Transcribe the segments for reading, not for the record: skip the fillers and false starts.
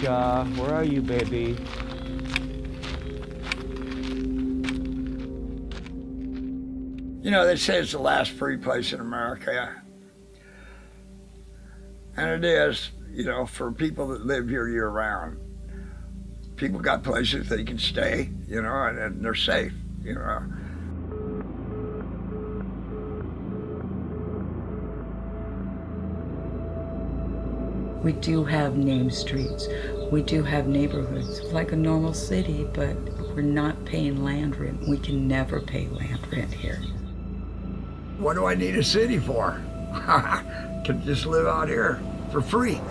Shrika, where are you, baby? You know, they say it's the last free place in America. And it is, you know, for people that live here year round. People got places they can stay, you know, and they're safe, you know. We do have named streets. We do have neighborhoods like a normal city, but we're not paying land rent. We can never pay land rent here. What do I need a city for? Can just live out here for free.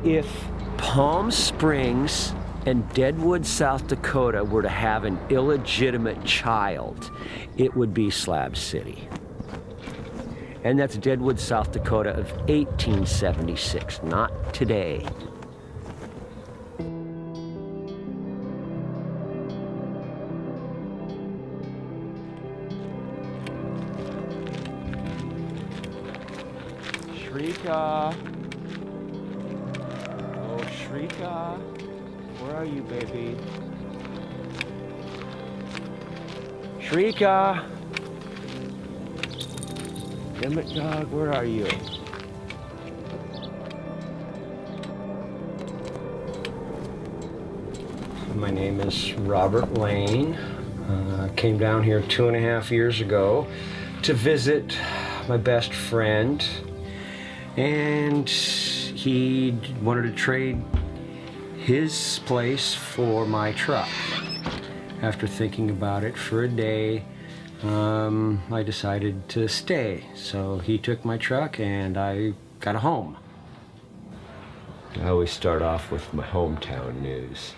If Palm Springs and Deadwood, South Dakota were to have an illegitimate child, it would be Slab City. And that's Deadwood, South Dakota of 1876, not today. Shrika. Oh, Shrika. Where are you, baby? Shrika! Damn it, dog, where are you? My name is Robert Lane. Came down here 2.5 years ago to visit my best friend, and he wanted to trade his place for my truck. After thinking about it for a day, I decided to stay. So he took my truck and I got a home. I always start off with my hometown news.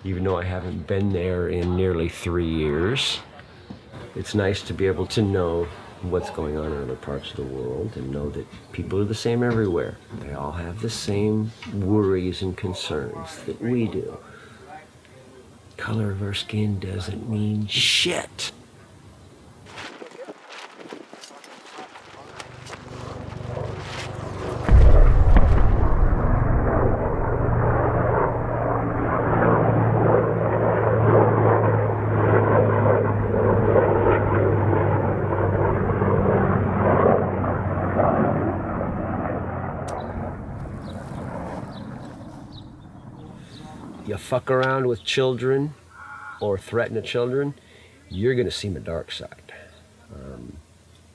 Even though I haven't been there in nearly 3 years, it's nice to be able to know what's going on in other parts of the world and know that people are the same everywhere. They all have the same worries and concerns that we do. Color of our skin doesn't mean shit. You fuck around with children or threaten the children, you're gonna see my dark side.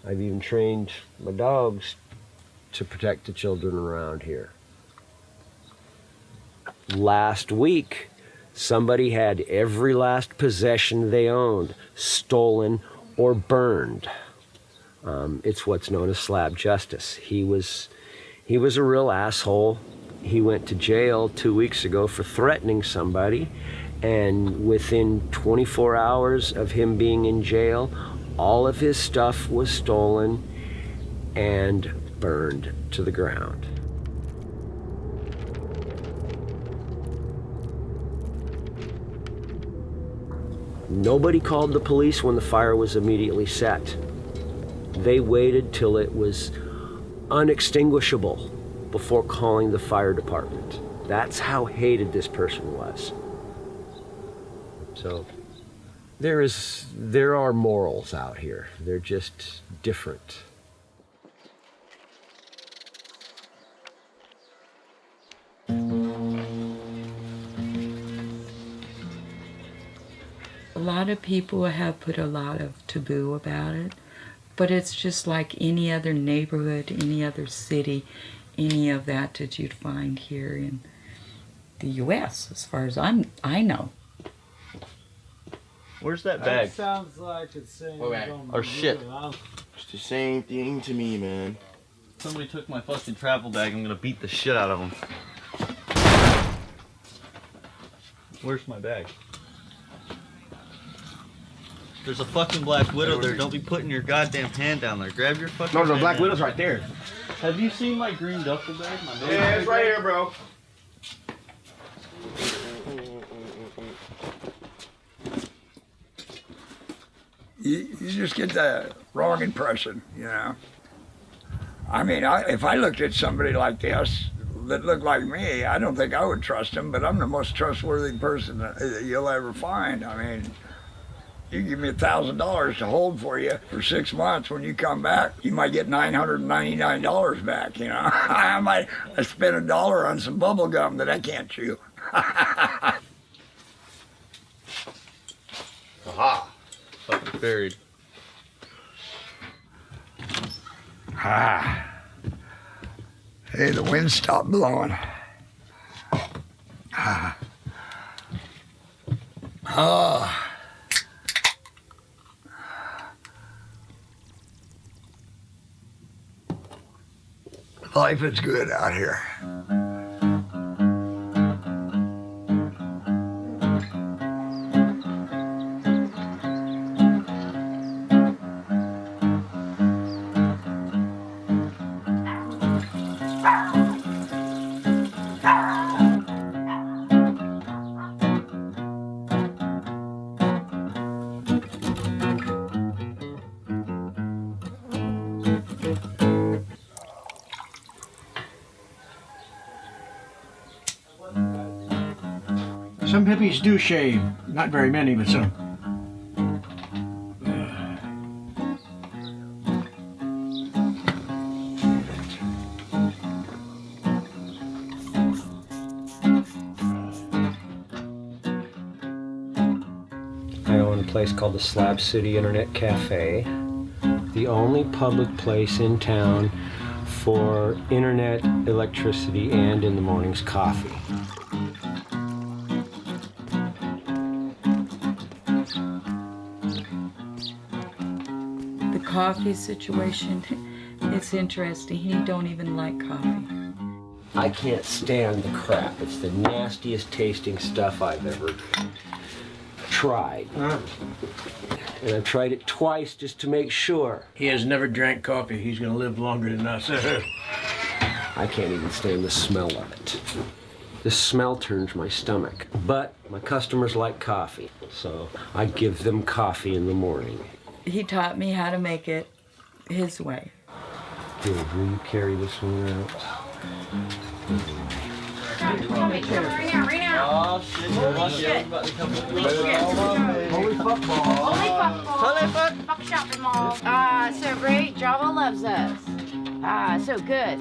I've even trained my dogs to protect the children around here. Last week, somebody had every last possession they owned stolen or burned. It's what's known as slab justice. He was a real asshole. He went to jail 2 weeks ago for threatening somebody, and within 24 hours of him being in jail, all of his stuff was stolen and burned to the ground. Nobody called the police when the fire was immediately set. They waited till it was unextinguishable before calling the fire department. That's how hated this person was. So there are morals out here. They're just different. A lot of people have put a lot of taboo about it, but it's just like any other neighborhood, any other city, any of that you'd find here in the U.S., as far as I know. Where's that bag? That sounds like it's saying Or shit. It's the same thing to me, man. Somebody took my fucking travel bag. I'm gonna beat the shit out of them. Where's my bag? There's a fucking Black Widow there. Don't be putting your goddamn hand down there. Grab your fucking No, the hand Black down. Widow's right there. Have you seen my green duffel bag? Yeah, it's right here, bro. You just get the wrong impression, you know. I mean, if I looked at somebody like this that looked like me, I don't think I would trust him, but I'm the most trustworthy person that you'll ever find. I mean, you give me $1,000 to hold for you for 6 months. When you come back, you might get $999 back, you know. I might spend $1 on some bubble gum that I can't chew. Aha. Fucking buried. Ah. Hey, the wind stopped blowing. Ah. Oh. Life is good out here. Some hippies do shave. Not very many, but some. I own a place called the Slab City Internet Cafe, the only public place in town for internet, electricity, and in the mornings coffee. The coffee situation, it's interesting. He don't even like coffee. I can't stand the crap. It's the nastiest tasting stuff I've ever tried. And I've tried it twice just to make sure. He has never drank coffee. He's going to live longer than us. I can't even stand the smell of it. The smell turns my stomach. But my customers like coffee, so I give them coffee in the morning. He taught me how to make it his way. Here, will you carry this one out? Right now. Oh shit, Holy shit. Holy fuck ball. Holy fuck ball. Holy fuck. Fuck shopping mall. So great. Java loves us. So good.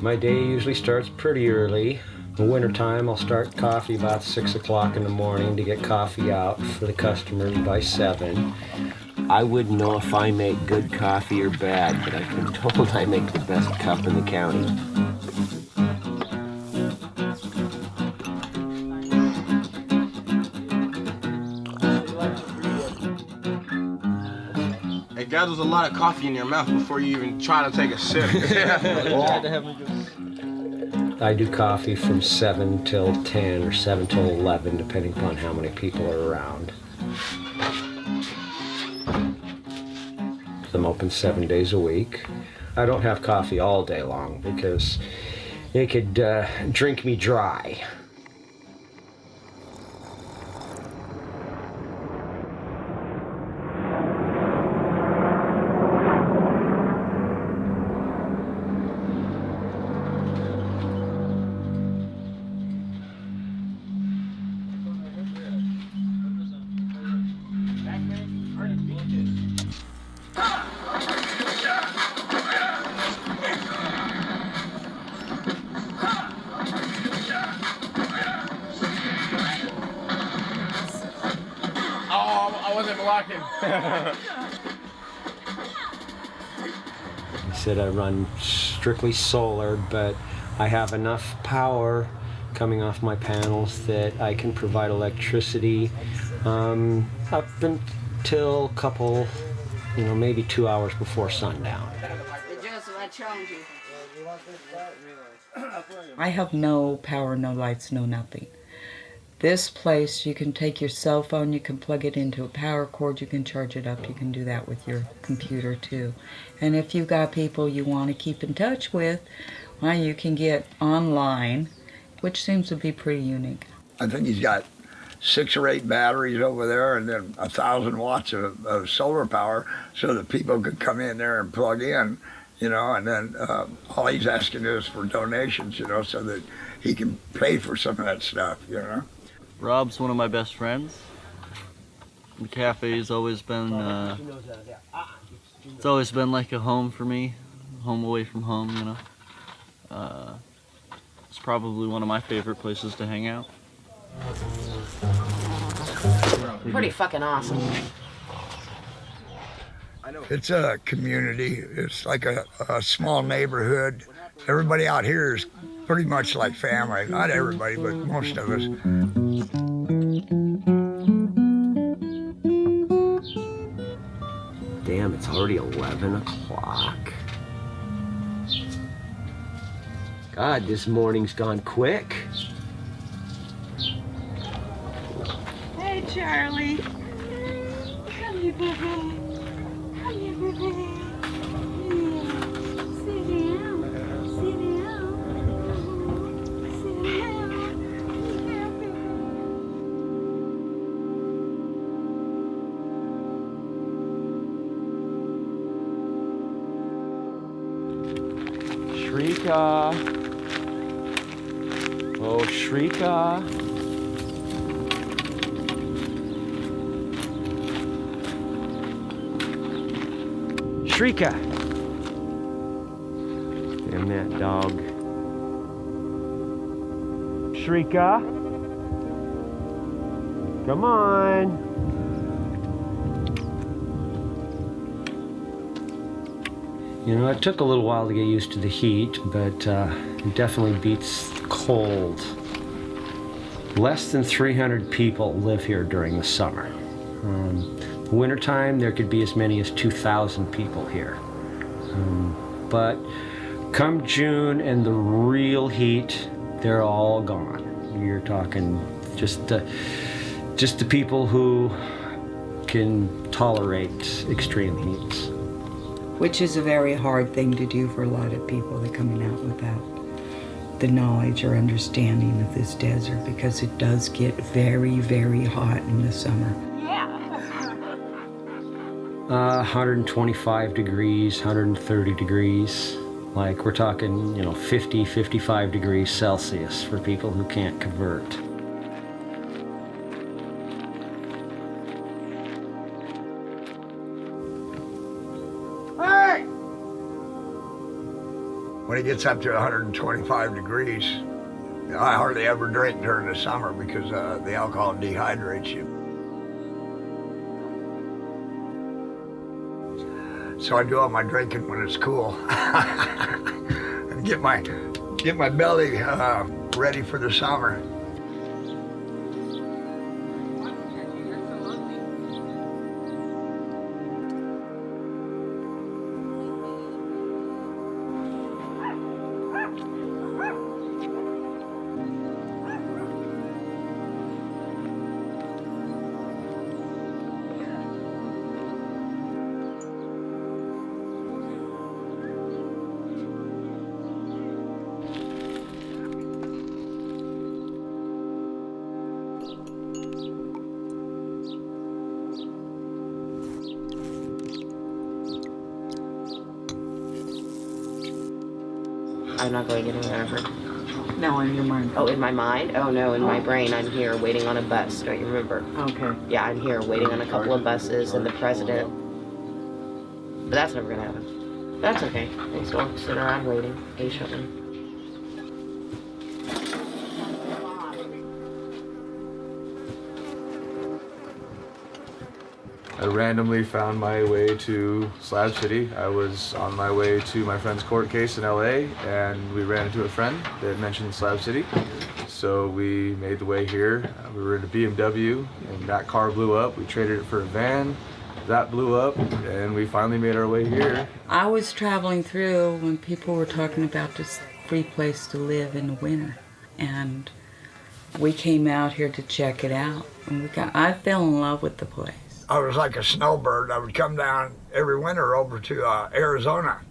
My day usually starts pretty early. In the wintertime, I'll start coffee about 6 o'clock in the morning to get coffee out for the customers by 7. I wouldn't know if I make good coffee or bad, but I've been told I make the best cup in the county. It gathers a lot of coffee in your mouth before you even try to take a sip. I do coffee from 7 till 10 or 7 till 11, depending upon how many people are around. I'm open 7 days a week. I don't have coffee all day long because it could drink me dry. He said I run strictly solar, but I have enough power coming off my panels that I can provide electricity up until a couple, maybe 2 hours before sundown. I have no power, no lights, no nothing. This place, you can take your cell phone, you can plug it into a power cord, you can charge it up, you can do that with your computer too. And if you've got people you want to keep in touch with, well, you can get online, which seems to be pretty unique. I think he's got 6 or 8 batteries over there, and then 1,000 watts of solar power, so that people could come in there and plug in, you know. And then all he's asking is for donations, you know, so that he can pay for some of that stuff, you know. Rob's one of my best friends. The cafe's always been, it's always been like a home for me, home away from home, you know. It's probably one of my favorite places to hang out. Pretty fucking awesome. It's a community. It's like a small neighborhood. Everybody out here is pretty much like family. Not everybody, but most of us. Damn, it's already 11 o'clock. God, this morning's gone quick. Hey, Charlie. Come here, baby. Come here, baby. Sit down. Sit down. Sit down. Yeah, baby. Shrika. Oh, Shrika. Shrika. Damn that dog. Shrika. Come on. You know, it took a little while to get used to the heat, but it definitely beats the cold. Less than 300 people live here during the summer. The wintertime, there could be as many as 2,000 people here. But come June and the real heat, they're all gone. You're talking just the people who can tolerate extreme heats. Which is a very hard thing to do for a lot of people that are coming out without the knowledge or understanding of this desert, because it does get very, very hot in the summer. 125 degrees, 130 degrees. Like we're talking, you know, 50, 55 degrees Celsius for people who can't convert. Hey! When it gets up to 125 degrees, I hardly ever drink during the summer because the alcohol dehydrates you. So I do all my drinking when it's cool. And get my belly ready for the summer. I'm not going anywhere ever. No, in your mind. Oh, in my mind? Oh no, in my brain I'm here waiting on a bus, don't you remember? Okay. Yeah, I'm here waiting on a couple of buses and the president. But that's never gonna happen. That's okay. I still have to sit around waiting patiently. I randomly found my way to Slab City. I was on my way to my friend's court case in LA, and we ran into a friend that mentioned Slab City. So we made the way here. We were in a BMW, and that car blew up. We traded it for a van. That blew up, and we finally made our way here. I was traveling through when people were talking about this free place to live in the winter, and we came out here to check it out. And I fell in love with the place. I was like a snowbird. I would come down every winter over to Arizona.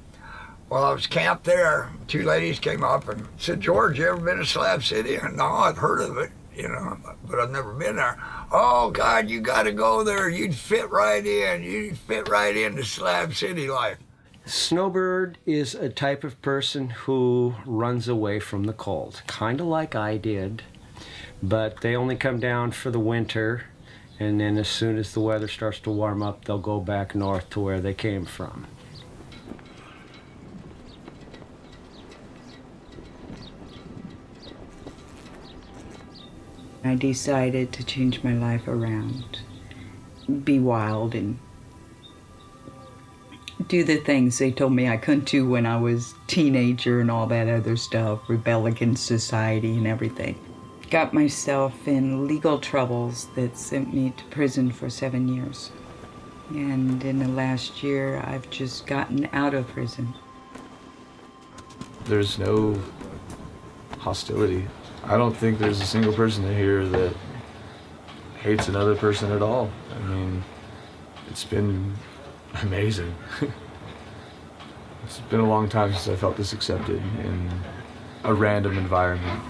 Well, I was camped there. 2 ladies came up and said, "George, you ever been to Slab City?" And no, I've heard of it. you know, but I've never been there. Oh, God, you got to go there. You'd fit right in. You'd fit right into Slab City life. Snowbird is a type of person who runs away from the cold, kind of like I did, but they only come down for the winter, and then as soon as the weather starts to warm up, they'll go back north to where they came from. I decided to change my life around, be wild and do the things they told me I couldn't do when I was a teenager and all that other stuff, rebel against society and everything. Got myself in legal troubles that sent me to prison for 7 years. And in the last year, I've just gotten out of prison. There's no hostility. I don't think there's a single person in here that hates another person at all. I mean, it's been amazing. It's been a long time since I felt this accepted in a random environment.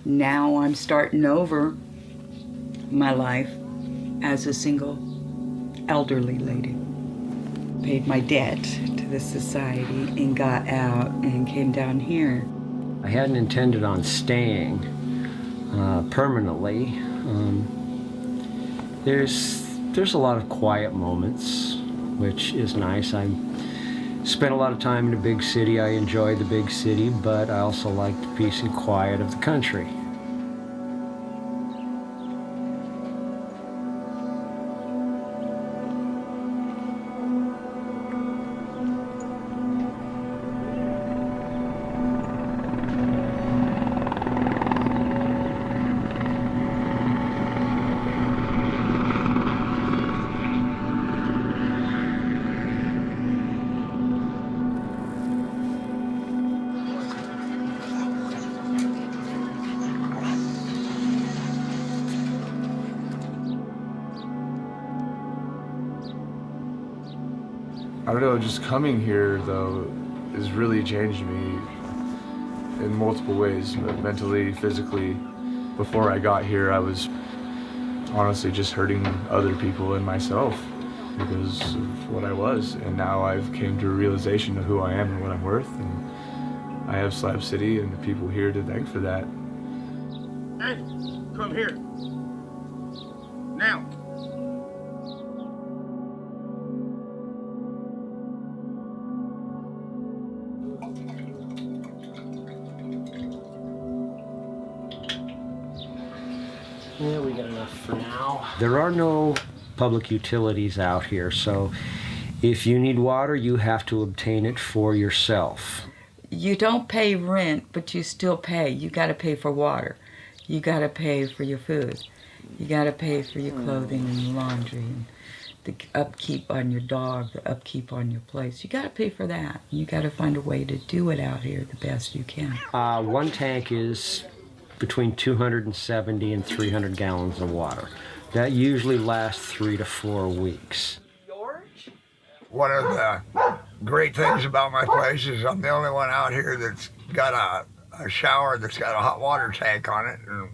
Now I'm starting over my life as a single elderly lady. Paid my debt to the society and got out and came down here. I hadn't intended on staying permanently. There's a lot of quiet moments, which is nice. I spent a lot of time in a big city. I enjoy the big city, but I also like the peace and quiet of the country. I don't know, just coming here, though, has really changed me in multiple ways, mentally, physically. Before I got here, I was honestly just hurting other people and myself because of what I was. And now I've came to a realization of who I am and what I'm worth. And I have Slab City and the people here to thank for that. Hey, come here. Now. Yeah, we got enough for now. There are no public utilities out here, so if you need water, you have to obtain it for yourself. You don't pay rent, but you still pay. You got to pay for water. You got to pay for your food. You got to pay for your clothing and your laundry and the upkeep on your dog, the upkeep on your place. You got to pay for that. You got to find a way to do it out here the best you can. One tank is between 270 and 300 gallons of water. That usually lasts 3 to 4 weeks. One of the great things about my place is I'm the only one out here that's got a shower that's got a hot water tank on it, and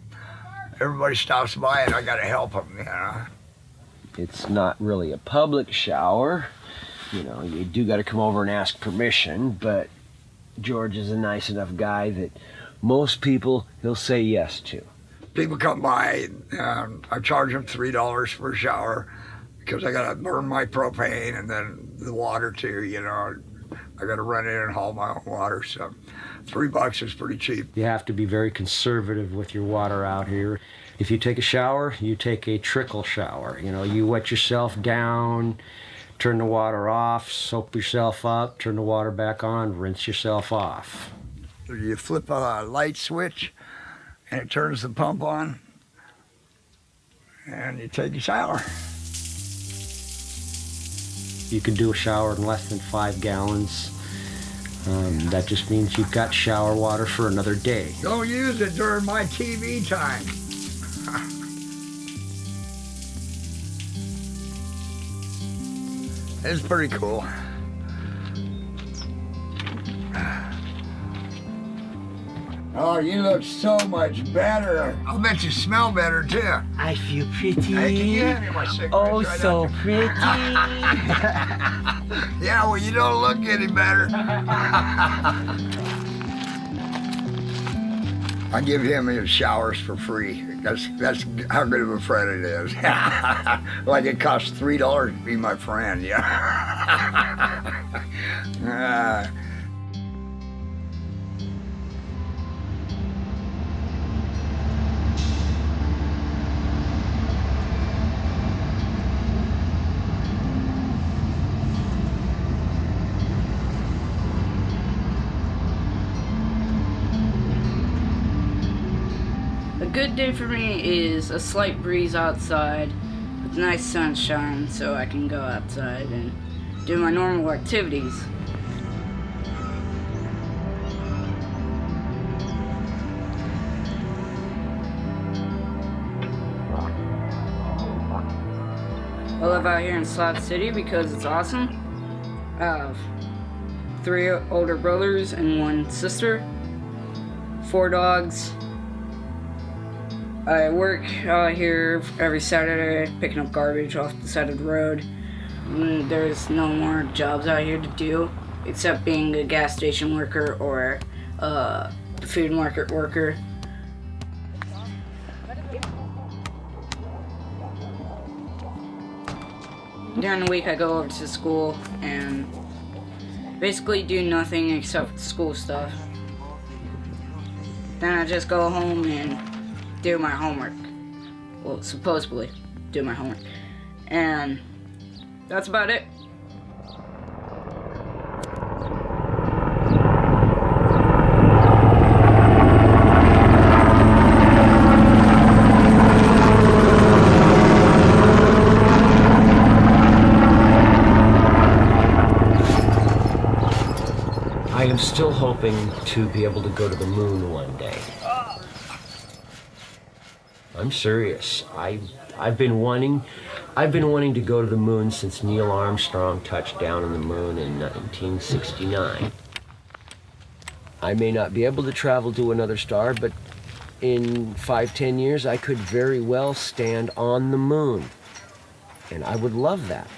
everybody stops by and I got to help them, you know. It's not really a public shower. You know, you do got to come over and ask permission, but George is a nice enough guy that most people he'll say yes to. People come by, I charge them $3 for a shower because I got to burn my propane and then the water too, you know. I got to run in and haul my own water, so $3 is pretty cheap. You have to be very conservative with your water out here. If you take a shower, you take a trickle shower. You know, you wet yourself down, turn the water off, soap yourself up, turn the water back on, rinse yourself off. You flip a light switch and it turns the pump on and you take a shower. You can do a shower in less than 5 gallons. That just means you've got shower water for another day. Don't use it during my TV time. It's pretty cool. Oh, you look so much better. I'll bet you smell better too. I feel pretty. Hey, can you hand me my cigarette? Oh, right so now? pretty. Yeah, well, you don't look any better. I give him his showers for free. That's how good of a friend it is. Like it costs $3 to be my friend, yeah. A good day for me is a slight breeze outside with nice sunshine so I can go outside and do my normal activities. I live out here in Slab City because it's awesome. I have 3 older brothers and 1 sister, 4 dogs. I work out here every Saturday picking up garbage off the side of the road. There's no more jobs out here to do except being a gas station worker or a food market worker. During the week I go over to school and basically do nothing except school stuff. Then I just go home and do my homework. Well, supposedly do my homework. And that's about it. I am still hoping to be able to go to the moon one day. I'm serious. I've been wanting to go to the moon since Neil Armstrong touched down on the moon in 1969. I may not be able to travel to another star, but in 5-10 years I could very well stand on the moon. And I would love that.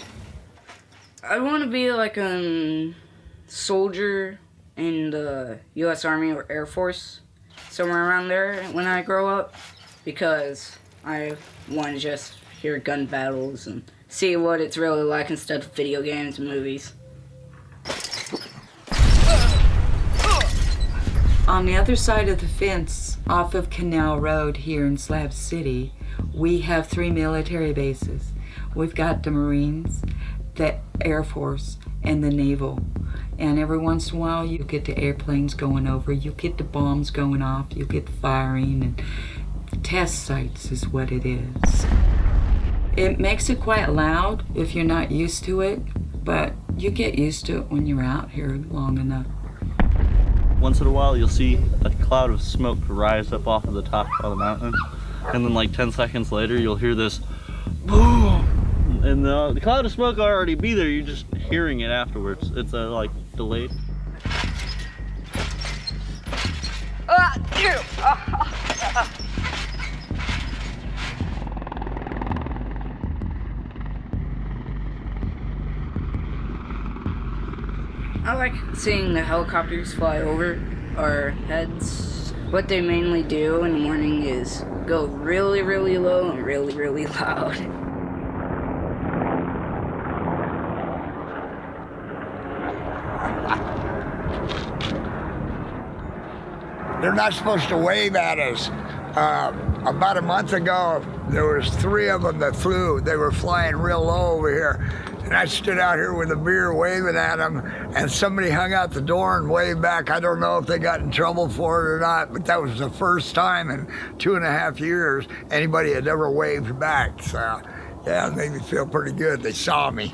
I want to be like a soldier in the U.S. Army or Air Force, somewhere around there when I grow up, because I want to just hear gun battles and see what it's really like instead of video games and movies. On the other side of the fence, off of Canal Road here in Slab City, we have 3 military bases. We've got the Marines, the Air Force, and the Naval. And every once in a while you get the airplanes going over, you get the bombs going off, you get the firing, and test sites is what it is. It makes it quite loud if you're not used to it, but you get used to it when you're out here long enough. Once in a while you'll see a cloud of smoke rise up off of the top of the mountain, and then like 10 seconds later you'll hear this boom, and the cloud of smoke will already be there, you're just hearing it afterwards. It's like delayed. I like seeing the helicopters fly over our heads. What they mainly do in the morning is go really, really low and really, really loud. They're not supposed to wave at us. About a month ago, there was 3 of them that flew. They were flying real low over here. And I stood out here with a beer waving at them, and somebody hung out the door and waved back. I don't know if they got in trouble for it or not, but that was the first time in 2.5 years anybody had ever waved back. So, yeah, it made me feel pretty good. They saw me.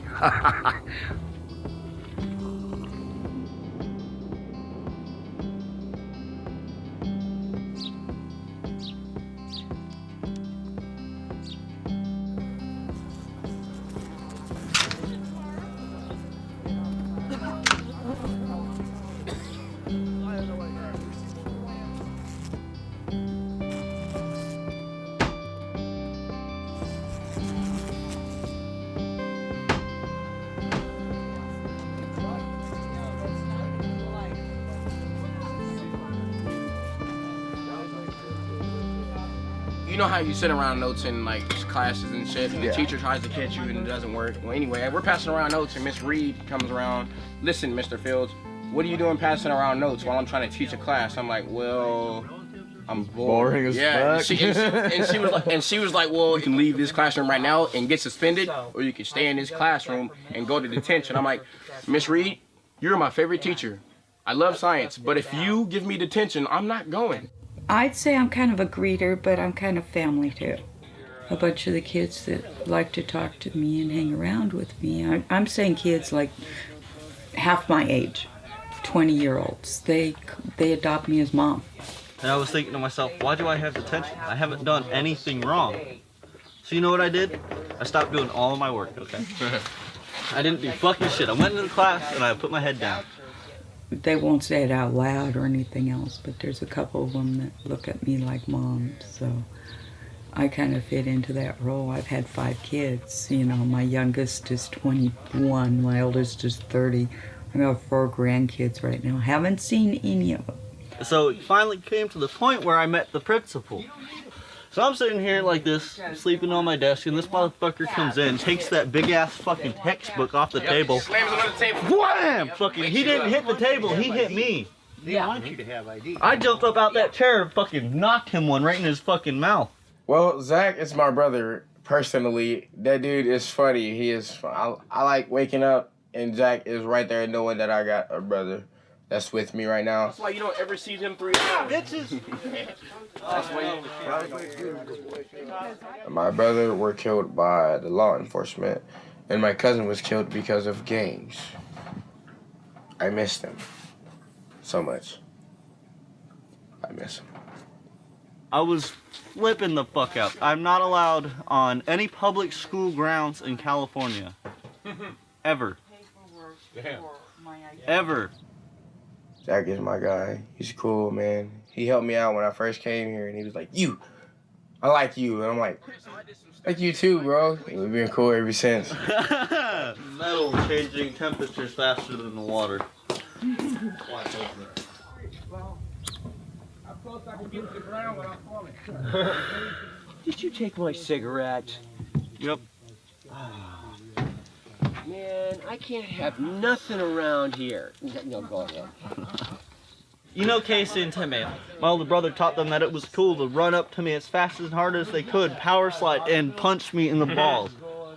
know how you sit around notes in like classes and shit, and the Yeah. teacher tries to catch you and it doesn't work. Well, anyway, we're passing around notes, and Miss Reed comes around. Listen, Mr. Fields, what are you doing passing around notes while I'm trying to teach a class? I'm like, well, I'm bored. Boring as yeah. fuck. And she was like, well, you can leave this classroom right now and get suspended, or you can stay in this classroom and go to detention. I'm like, Miss Reed, you're my favorite teacher. I love science, but if you give me detention, I'm not going. I'd say I'm kind of a greeter, but I'm kind of family too. A bunch of the kids that like to talk to me and hang around with me. I'm saying kids like half my age, 20-year-olds. They adopt me as mom. And I was thinking to myself, why do I have detention? I haven't done anything wrong. So you know what I did? I stopped doing all of my work, okay? I didn't do fucking shit. I went into the class and I put my head down. They won't say it out loud or anything else, but there's a couple of them that look at me like mom, so I kind of fit into that role. I've had 5 kids. You know, my youngest is 21, my oldest is 30. I got 4 grandkids right now. Haven't seen any of them. So it finally came to the point where I met the principal. So I'm sitting here like this, sleeping on my desk, and this motherfucker comes in, takes that big ass fucking textbook off the table. Slams it on the table. Wham! Fucking, he didn't hit the table, he hit me. They want you to have ID. I jumped up out that chair and fucking knocked him one right in his fucking mouth. Well, Zach is my brother, personally. That dude is funny. He is fun. I like waking up, and Zach is right there knowing that I got a brother that's with me right now. That's why you don't ever see them 3 times. Bitches! That's why my brother were killed by the law enforcement, and my cousin was killed because of gangs. I miss them so much. I miss them. I was flipping the fuck out. I'm not allowed on any public school grounds in California. Ever. Damn. Ever. Zach is my guy. He's cool, man. He helped me out when I first came here, and he was like, I like you. And I'm like you too, bro. And we've been cool ever since. Metal changing temperatures faster than the water. Watch over there. Well, how close I can get to the ground without falling. Did you take my cigarette? Yep. Man, I can't have nothing around here. No, go ahead. You know Casey and Timmy. My older brother taught them that it was cool to run up to me as fast and hard as they could, power slide, and punch me in the balls.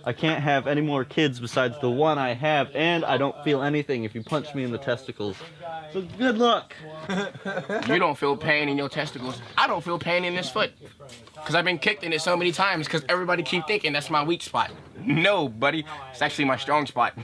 I can't have any more kids besides the one I have, and I don't feel anything if you punch me in the testicles. So good luck. You don't feel pain in your testicles. I don't feel pain in this foot. Because I've been kicked in it so many times because everybody keep thinking that's my weak spot. No, buddy. It's actually my strong spot.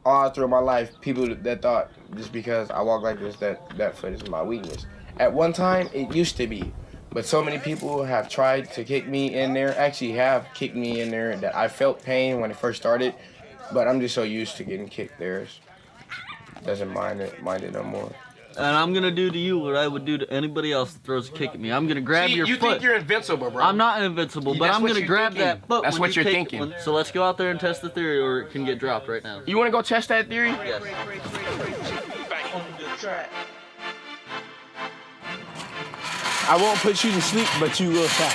All through my life, people that thought just because I walk like this, that foot is my weakness. At one time, it used to be. But so many people have tried to kick me in there, actually have kicked me in there, that I felt pain when it first started. But I'm just so used to getting kicked there. Doesn't mind it no more. And I'm gonna do to you what I would do to anybody else that throws a kick at me. I'm gonna grab your foot. You think you're invincible, bro. I'm not invincible, but I'm gonna grab that foot. That's what you're thinking. So let's go out there and test the theory, or it can get dropped right now. You wanna go test that theory? Yes. I won't put you to sleep, but you will try.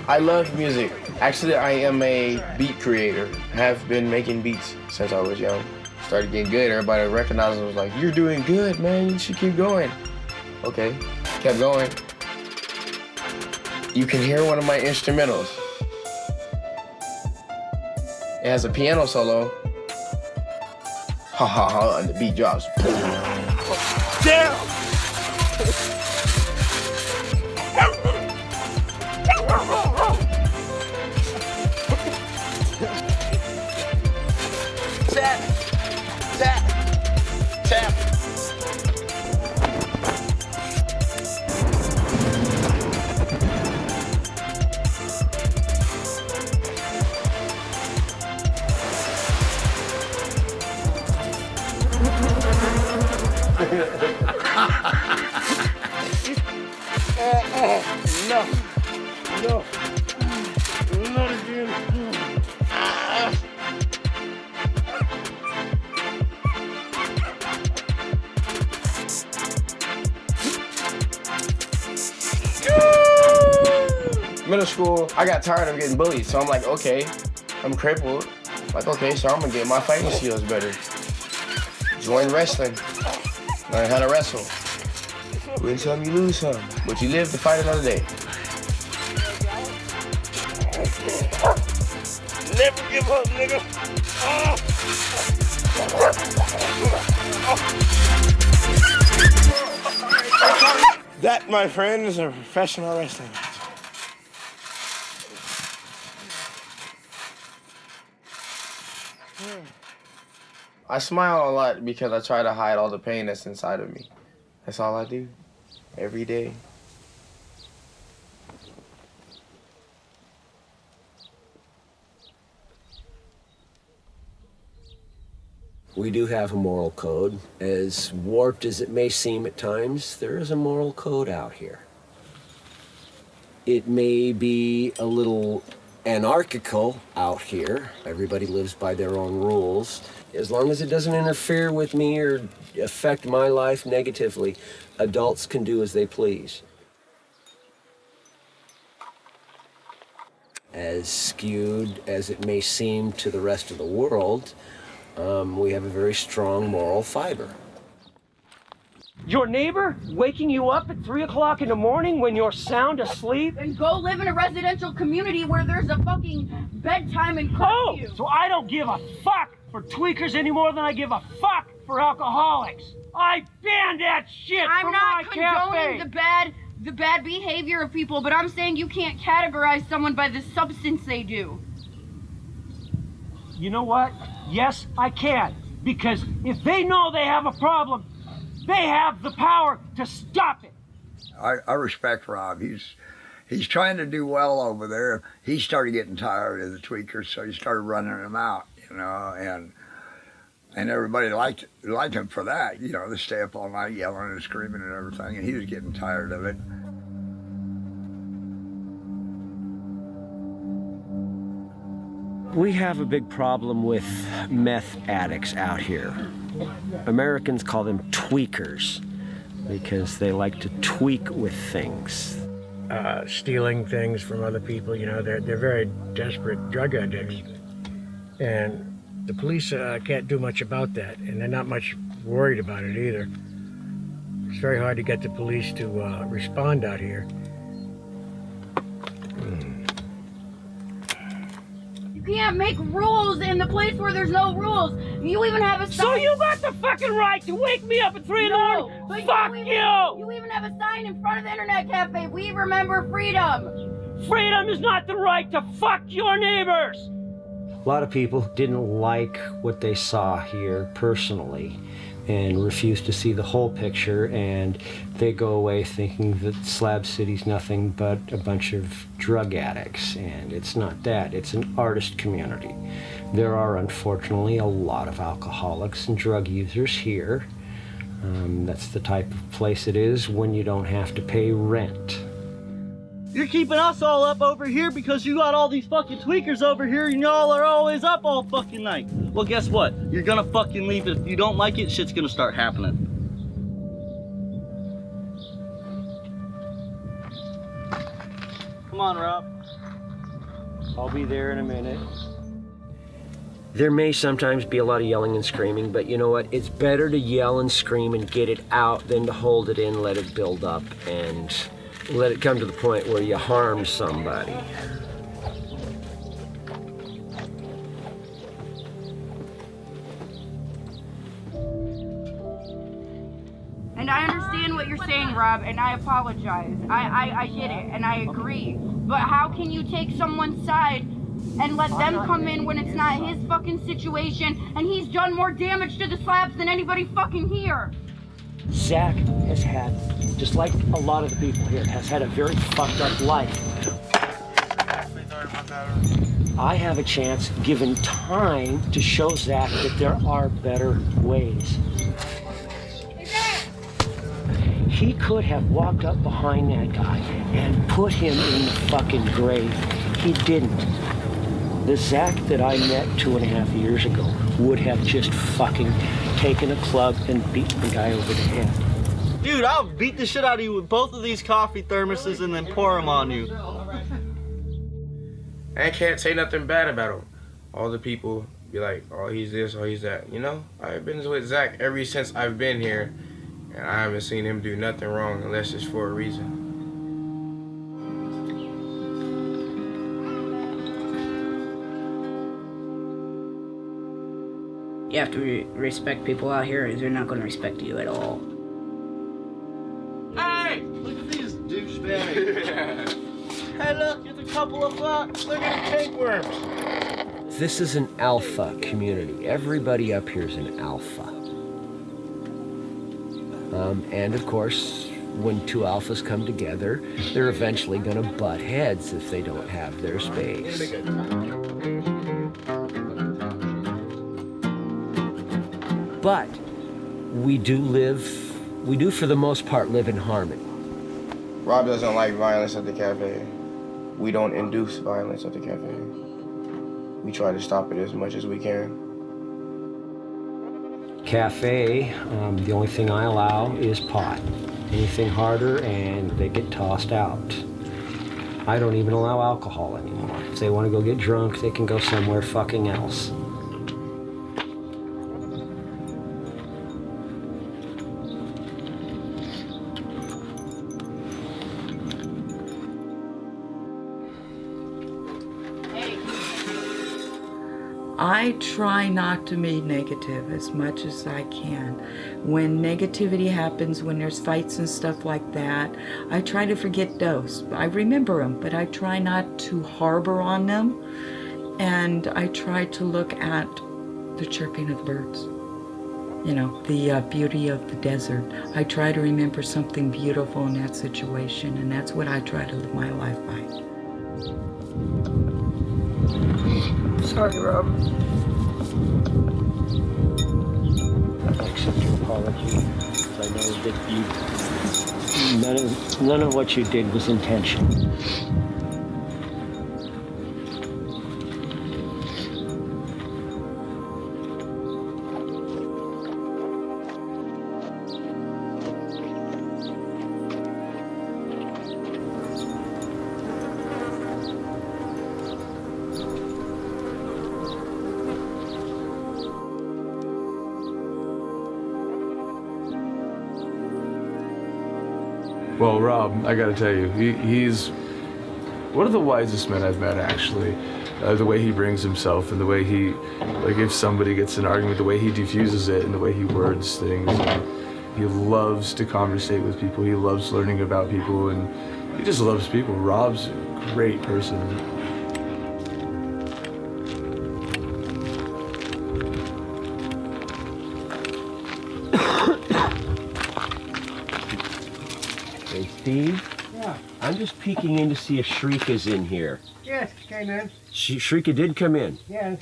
I love music. Actually, I am a beat creator. I have been making beats since I was young. Started getting good. Everybody recognized it, was like, you're doing good, man. You should keep going. Okay, kept going. You can hear one of my instrumentals. It has a piano solo. Ha ha ha, and the beat drops. Damn! Tap, tap, tap. No, no, not again. Good. middle school, I got tired of getting bullied. So I'm like, okay, I'm crippled. Like, okay, so I'm gonna get my fighting skills better. Join wrestling. Learn how to wrestle. Win some, you lose some. But you live to fight another day. Never give up, nigga. That, my friend, is a professional wrestling match. I smile a lot because I try to hide all the pain that's inside of me. That's all I do, every day. We do have a moral code. As warped as it may seem at times, there is a moral code out here. It may be a little anarchical out here. Everybody lives by their own rules. As long as it doesn't interfere with me or affect my life negatively, adults can do as they please. As skewed as it may seem to the rest of the world, we have a very strong moral fiber. Your neighbor waking you up at 3 o'clock in the morning when you're sound asleep? And go live in a residential community where there's a fucking bedtime and curfew. Oh, so I don't give a fuck for tweakers any more than I give a fuck for alcoholics. I ban that shit from my cafe. I'm not condoning the bad behavior of people, but I'm saying you can't categorize someone by the substance they do. You know what? Yes, I can. Because if they know they have a problem, they have the power to stop it. I respect Rob. He's trying to do well over there. He started getting tired of the tweakers, so he started running them out, you know, and everybody liked him for that, you know, they stay up all night yelling and screaming and everything, and he was getting tired of it. We have a big problem with meth addicts out here. Americans call them tweakers because they like to tweak with things. Stealing things from other people, you know, they're very desperate drug addicts. And the police can't do much about that, and they're not much worried about it either. It's very hard to get the police to respond out here. You can't make rules in the place where there's no rules. You even have a sign. So you got the fucking right to wake me up at 3 in the morning? But Fuck you! You even have a sign in front of the internet cafe. We remember freedom. Freedom is not the right to fuck your neighbors. A lot of people didn't like what they saw here personally and refused to see the whole picture, and they go away thinking that Slab City's nothing but a bunch of drug addicts, and it's not that. It's an artist community. There are unfortunately a lot of alcoholics and drug users here. That's the type of place it is when you don't have to pay rent. You're keeping us all up over here because you got all these fucking tweakers over here and y'all are always up all fucking night. Well, guess what? You're gonna fucking leave. If you don't like it, shit's gonna start happening. Come on, Rob. I'll be there in a minute. There may sometimes be a lot of yelling and screaming, but you know what? It's better to yell and scream and get it out than to hold it in, let it build up, and let it come to the point where you harm somebody. And I understand what you're saying, Rob, and I apologize. I get it, and I agree. But how can you take someone's side and let them come in when it's not his fucking situation and he's done more damage to the slabs than anybody fucking here? Zach has had, just like a lot of the people here, has had a very fucked up life. I have a chance, given time, to show Zach that there are better ways. He could have walked up behind that guy and put him in the fucking grave. He didn't. The Zach that I met 2.5 years ago would have just fucking taken a club and beaten the guy over the head. Dude, I'll beat the shit out of you with both of these coffee thermoses and then pour them on you. I can't say nothing bad about him. All the people be like, oh, he's this, oh, he's that. You know, I've been with Zach ever since I've been here, and I haven't seen him do nothing wrong unless it's for a reason. You have to respect people out here, or they're not going to respect you at all. Hey! Look at these douchebags. Hey, look, it's a couple of bucks. Look at the tapeworms. This is an alpha community. Everybody up here is an alpha. And of course, when two alphas come together, they're eventually going to butt heads if they don't have their space. But we do for the most part live in harmony. Rob doesn't like violence at the cafe. We don't induce violence at the cafe. We try to stop it as much as we can. Cafe, the only thing I allow is pot. Anything harder and they get tossed out. I don't even allow alcohol anymore. If they want to go get drunk, they can go somewhere fucking else. I try not to be negative as much as I can. When negativity happens, when there's fights and stuff like that, I try to forget those. I remember them, but I try not to harbor on them. And I try to look at the chirping of the birds. You know, the beauty of the desert. I try to remember something beautiful in that situation, and that's what I try to live my life by. Sorry, Rob. I accept your apology. I know that none of what you did was intentional. Well, Rob, I gotta tell you, he's one of the wisest men I've met, actually. The way he brings himself and the way he, like if somebody gets in an argument, the way he diffuses it and the way he words things. He loves to conversate with people. He loves learning about people, and he just loves people. Rob's a great person. Hey, Steve? Yeah. I'm just peeking in to see if Shrika's in here. Yes, came in. Shrika did come in. Yes.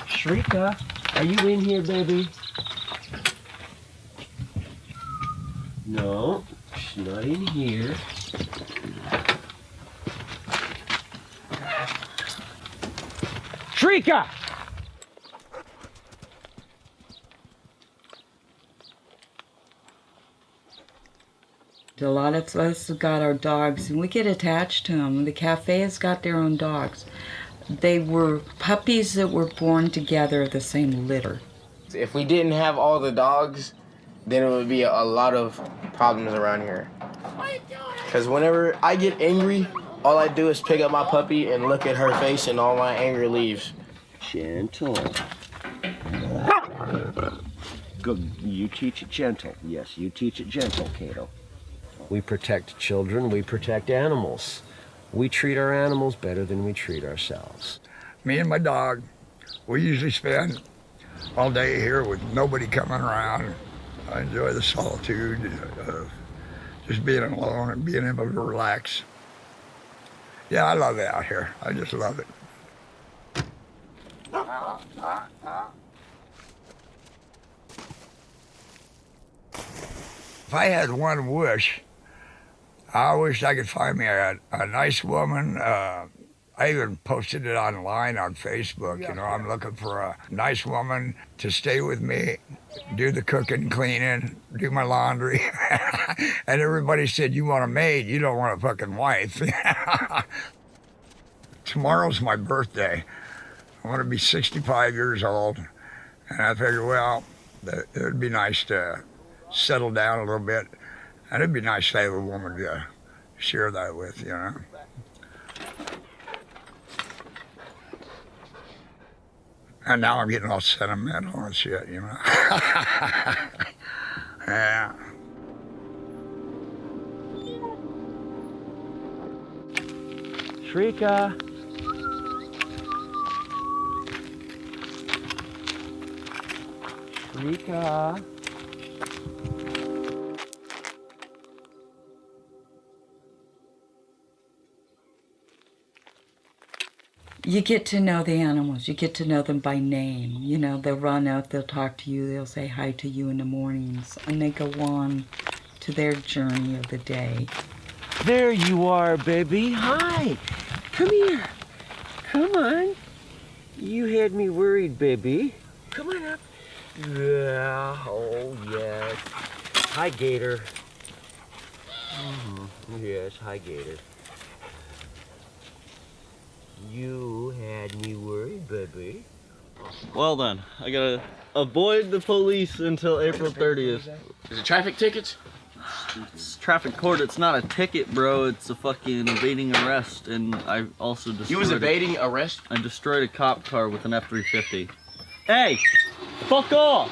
Shrika, are you in here, baby? No, she's not in here. Shrika! A lot of us have got our dogs, and we get attached to them. The cafe has got their own dogs. They were puppies that were born together, the same litter. If we didn't have all the dogs, then it would be a lot of problems around here. Because whenever I get angry, all I do is pick up my puppy and look at her face, and all my anger leaves. Gentle. Good. You teach it gentle. Yes, you teach it gentle, Cato. We protect children, we protect animals. We treat our animals better than we treat ourselves. Me and my dog, we usually spend all day here with nobody coming around. I enjoy the solitude of just being alone and being able to relax. Yeah, I love it out here. I just love it. If I had one wish, I wish I could find me a nice woman. I even posted it online on Facebook. You know, I'm looking for a nice woman to stay with me, do the cooking, cleaning, do my laundry. And everybody said, you want a maid, you don't want a fucking wife. tomorrow's my birthday. I want to be 65 years old. And I figured, well, it would be nice to settle down a little bit. And it'd be nice to have a woman to share that with, you know. And now I'm getting all sentimental and shit, you know. Yeah. Shrika. Shrika. You get to know the animals. You get to know them by name. You know, they'll run out, they'll talk to you, they'll say hi to you in the mornings, and they go on to their journey of the day. There you are, baby. Hi. Come here. Come on. You had me worried, baby. Come on up. Yeah. Oh, yes. Hi, Gator. Yes, hi, Gator. You had me worried, baby. Well then, I gotta avoid the police until April 30th. Is it traffic tickets? It's traffic court. It's not a ticket, bro. It's a fucking evading arrest, and I also destroyed. You was evading arrest? I destroyed a cop car with an F-350. Hey, fuck off!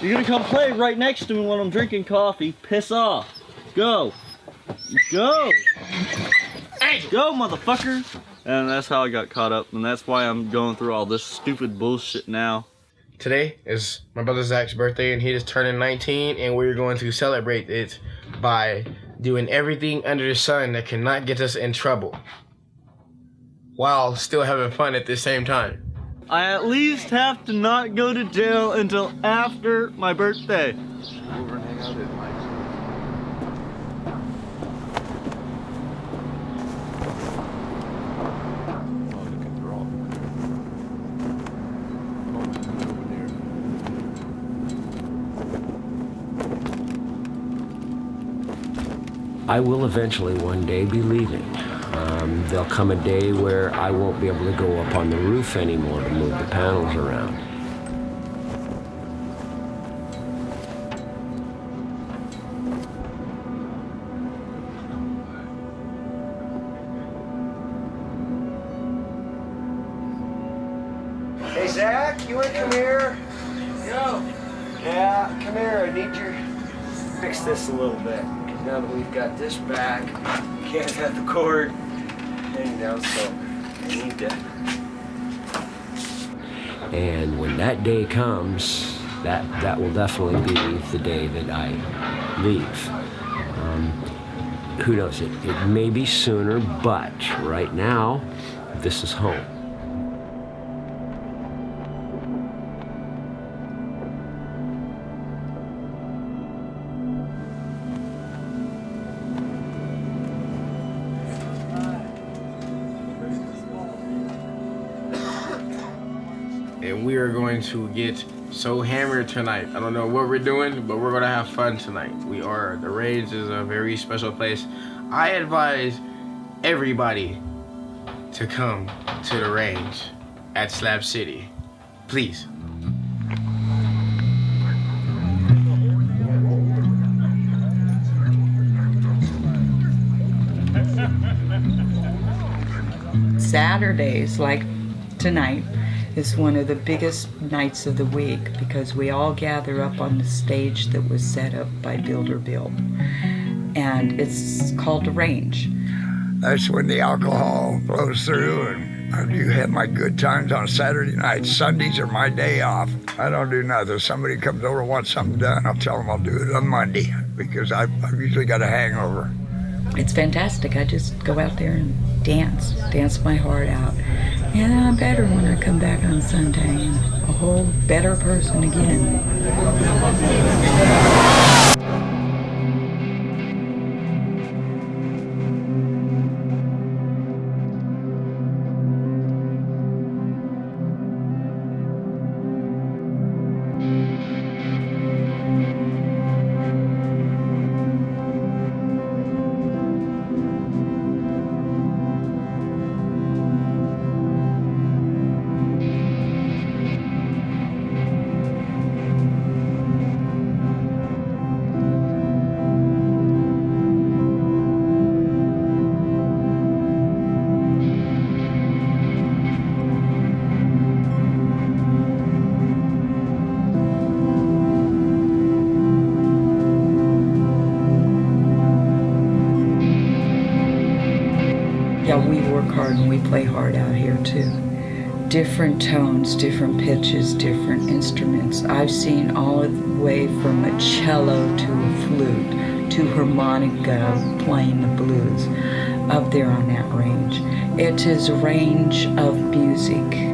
You're gonna come play right next to me when I'm drinking coffee. Piss off. Go. Go. Go, motherfucker! And that's how I got caught up, and that's why I'm going through all this stupid bullshit now. Today is my brother Zach's birthday, and he just turned 19, and we're going to celebrate it by doing everything under the sun that cannot get us in trouble, while still having fun at the same time. I at least have to not go to jail until after my birthday. Over and hang out at Mike's. I will eventually one day be leaving. There'll come a day where I won't be able to go up on the roof anymore to move the panels around. Hey, Zach, you wanna come here? Yo. Yeah, come here. I need your... Fix this a little bit. Now that we've got this back, can't have the cord hanging down, so I need to. And when that day comes, that will definitely be the day that I leave. Who knows? It may be sooner, but right now, this is home. And we are going to get so hammered tonight. I don't know what we're doing, but we're gonna have fun tonight. We are. The Range is a very special place. I advise everybody to come to the Range at Slab City. Please. Saturdays, like tonight, is one of the biggest nights of the week because we all gather up on the stage that was set up by Builder Bill. And it's called the Range. That's when the alcohol flows through, and I do have my good times on Saturday nights. Sundays are my day off. I don't do nothing. If somebody comes over and wants something done, I'll tell them I'll do it on Monday because I've usually got a hangover. It's fantastic. I just go out there and dance my heart out. And I'm better when I come back on Sunday and a whole better person again. hard, and we play hard out here too. Different tones, different pitches, different instruments. I've seen all the way from a cello to a flute to harmonica playing the blues up there on that range. It is a range of music.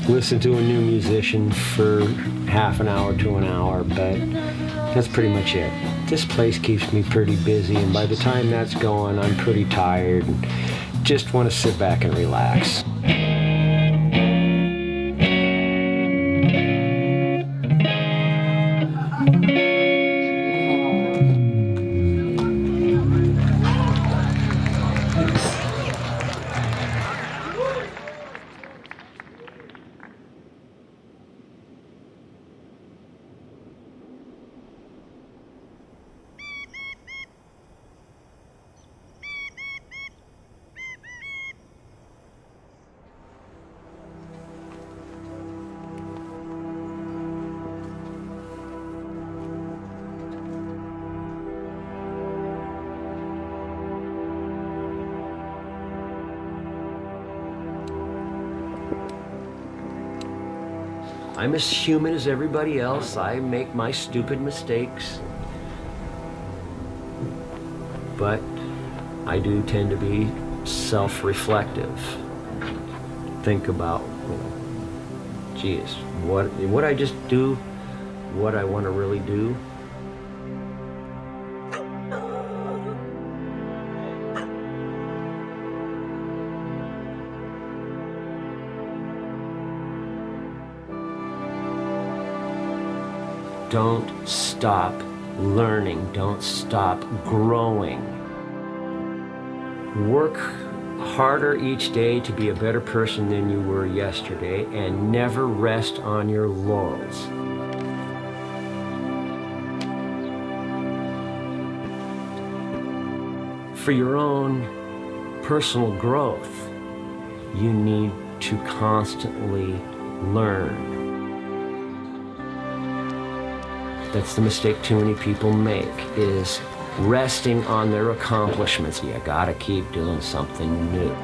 Listen to a new musician for half an hour to an hour, but that's pretty much it. This place keeps me pretty busy, and by the time that's going, I'm pretty tired and just want to sit back and relax. I'm as human as everybody else. I make my stupid mistakes. But I do tend to be self-reflective. Think about, geez, what I just do, what I want to really do. Don't stop learning. Don't stop growing. Work harder each day to be a better person than you were yesterday, and never rest on your laurels. For your own personal growth, you need to constantly learn. That's the mistake too many people make, is resting on their accomplishments. You gotta keep doing something new.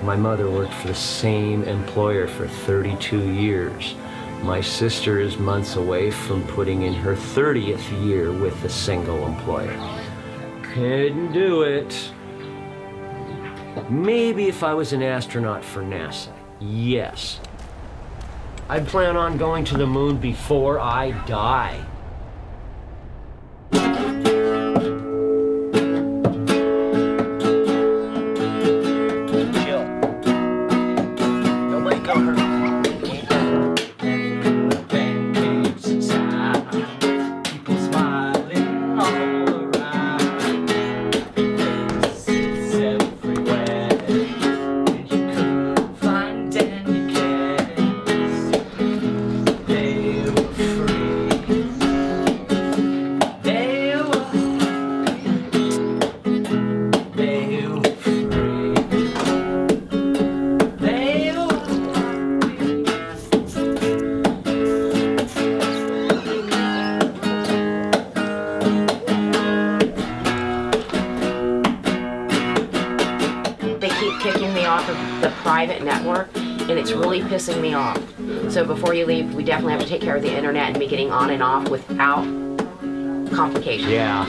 My mother worked for the same employer for 32 years. My sister is months away from putting in her 30th year with a single employer. Couldn't do it. Maybe if I was an astronaut for NASA, yes. I'd plan on going to the moon before I die. Chill. Nobody got hurt. Network, and it's really pissing me off. So before you leave, we definitely have to take care of the internet and be getting on and off without complications. Yeah.